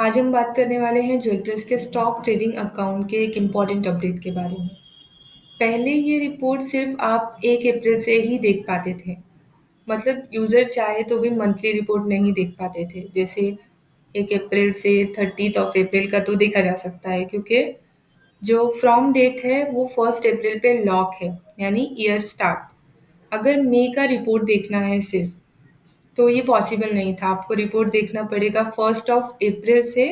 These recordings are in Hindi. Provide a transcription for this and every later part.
आज हम बात करने वाले हैं ज्वेल प्लस के स्टॉक ट्रेडिंग अकाउंट के एक इम्पॉर्टेंट अपडेट के बारे में। पहले ये रिपोर्ट सिर्फ आप 1 अप्रैल से ही देख पाते थे। मतलब यूज़र चाहे तो भी मंथली रिपोर्ट नहीं देख पाते थे। जैसे 1 अप्रैल से 30th ऑफ अप्रैल का तो देखा जा सकता है क्योंकि जो फ्रॉम डेट है वो 1st अप्रैल पे लॉक है, यानी ईयर स्टार्ट। अगर मई का रिपोर्ट देखना है सिर्फ, तो ये पॉसिबल नहीं था। आपको रिपोर्ट देखना पड़ेगा 1st ऑफ अप्रैल से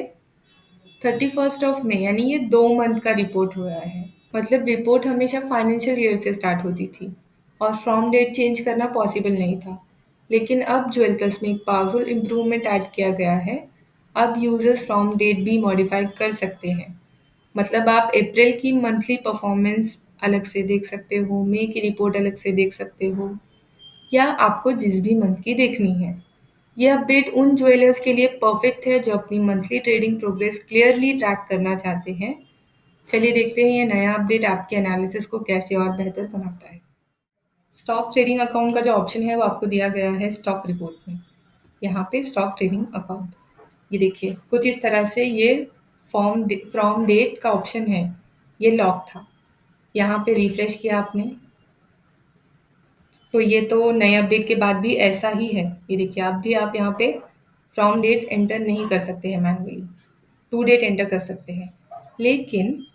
31st ऑफ मई, यानी ये 2 मंथ का रिपोर्ट हुआ है। मतलब रिपोर्ट हमेशा फाइनेंशियल ईयर से स्टार्ट होती थी और फ्रॉम डेट चेंज करना पॉसिबल नहीं था। लेकिन अब ज्वेल प्लस में एक पावरफुल इम्प्रूवमेंट ऐड किया गया है। अब यूजर्स फ्रॉम डेट भी मॉडिफाई कर सकते हैं। मतलब आप अप्रैल की मंथली परफॉर्मेंस अलग से देख सकते हो, मई की रिपोर्ट अलग से देख सकते हो, या आपको जिस भी मंथ की देखनी है। ये अपडेट उन ज्वेलर्स के लिए परफेक्ट है जो अपनी monthly trading progress clearly track करना चाहते हैं। चलिए देखते हैं ये नया अपडेट आपके एनालिसिस को कैसे और बेहतर बनाता है। स्टॉक ट्रेडिंग अकाउंट का जो ऑप्शन है वो आपको दिया गया है स्टॉक रिपोर्ट में। यहाँ पे स्टॉक ट्रेडिंग अकाउंट, ये देखिए कुछ इस तरह से ये फ्रॉम डेट का ऑप्शन है, ये लॉक था। यहाँ पे रिफ्रेश किया आपने तो ये तो नए अपडेट के बाद भी ऐसा ही है। ये देखिए आप यहाँ पे फ्रॉम डेट एंटर नहीं कर सकते हैं मैनुअली, टू डेट एंटर कर सकते हैं। लेकिन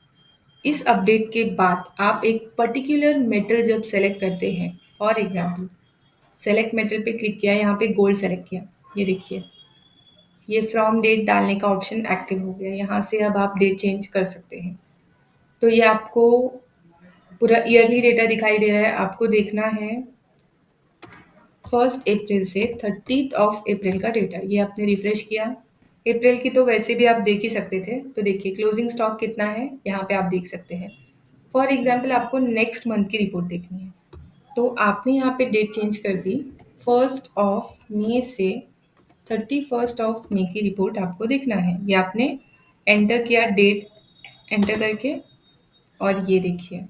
इस अपडेट के बाद आप एक पर्टिकुलर मेटल जब सेलेक्ट करते हैं, फॉर एग्जाम्पल सेलेक्ट मेटल पे क्लिक किया, यहाँ पे गोल्ड सेलेक्ट किया, ये देखिए ये फ्रॉम डेट डालने का ऑप्शन एक्टिव हो गया। यहाँ से अब आप डेट चेंज कर सकते हैं। तो ये आपको पूरा ईयरली डेटा दिखाई दे रहा है। आपको देखना है 1st अप्रैल से 30th ऑफ अप्रैल का डेटा। ये आपने रिफ्रेश किया, अप्रैल की तो वैसे भी आप देख ही सकते थे। तो देखिए क्लोजिंग स्टॉक कितना है, यहाँ पे आप देख सकते हैं। फॉर एग्जाम्पल आपको नेक्स्ट मंथ की रिपोर्ट देखनी है, तो आपने यहाँ पे डेट चेंज कर दी। 1st ऑफ मई से 31st ऑफ मई की रिपोर्ट आपको देखना है। ये आपने एंटर किया डेट एंटर करके, और ये देखिए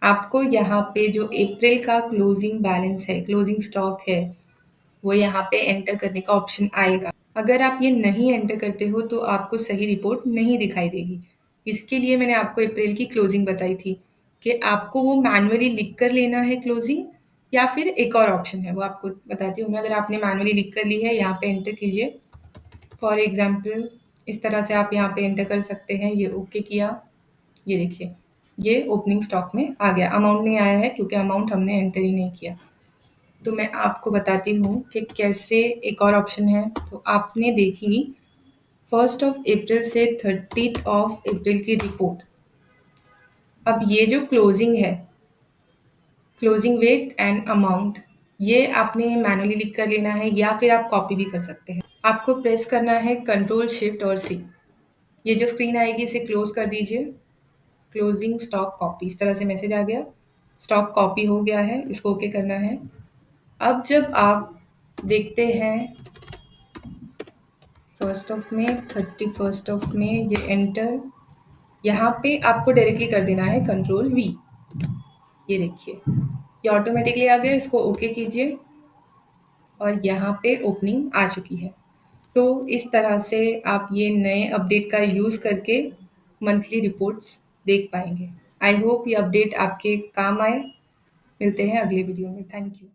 आपको यहाँ पे जो अप्रैल का क्लोजिंग बैलेंस है, क्लोजिंग स्टॉक है, वो यहाँ पे एंटर करने का ऑप्शन आएगा। अगर आप ये नहीं एंटर करते हो तो आपको सही रिपोर्ट नहीं दिखाई देगी। इसके लिए मैंने आपको अप्रैल की क्लोजिंग बताई थी कि आपको वो मैनुअली लिख कर लेना है क्लोजिंग, या फिर एक और ऑप्शन है वो आपको बताती हूँ मैं। अगर आपने मैनुअली लिख कर ली है, यहाँ पे एंटर कीजिए। फॉर एग्जाम्पल इस तरह से आप यहाँ पे एंटर कर सकते हैं। ये ओके किया, ये देखिए ये ओपनिंग स्टॉक में आ गया। अमाउंट नहीं आया है क्योंकि अमाउंट हमने एंटर ही नहीं किया। तो मैं आपको बताती हूँ कि कैसे। एक और ऑप्शन है, तो आपने देखी 1st ऑफ अप्रैल से 30th ऑफ अप्रैल की रिपोर्ट। अब ये जो क्लोजिंग है, क्लोजिंग वेट एंड अमाउंट, ये आपने मैनुअली लिख कर लेना है या फिर आप कॉपी भी कर सकते हैं। आपको प्रेस करना है कंट्रोल शिफ्ट और सी। ये जो स्क्रीन आएगी इसे क्लोज कर दीजिए। क्लोजिंग स्टॉक कॉपी, इस तरह से मैसेज आ गया। स्टॉक कॉपी हो गया है, इसको ओके करना है। अब जब आप देखते हैं 1st ऑफ में 31st ऑफ में, ये एंटर, यहाँ पे आपको डायरेक्टली कर देना है कंट्रोल वी। ये देखिए ये ऑटोमेटिकली आ गया, इसको ओके कीजिए और यहाँ पे ओपनिंग आ चुकी है। तो इस तरह से आप ये नए अपडेट का यूज़ करके मंथली रिपोर्ट्स देख पाएंगे। आई होप ये अपडेट आपके काम आए। मिलते हैं अगले वीडियो में। Thank you.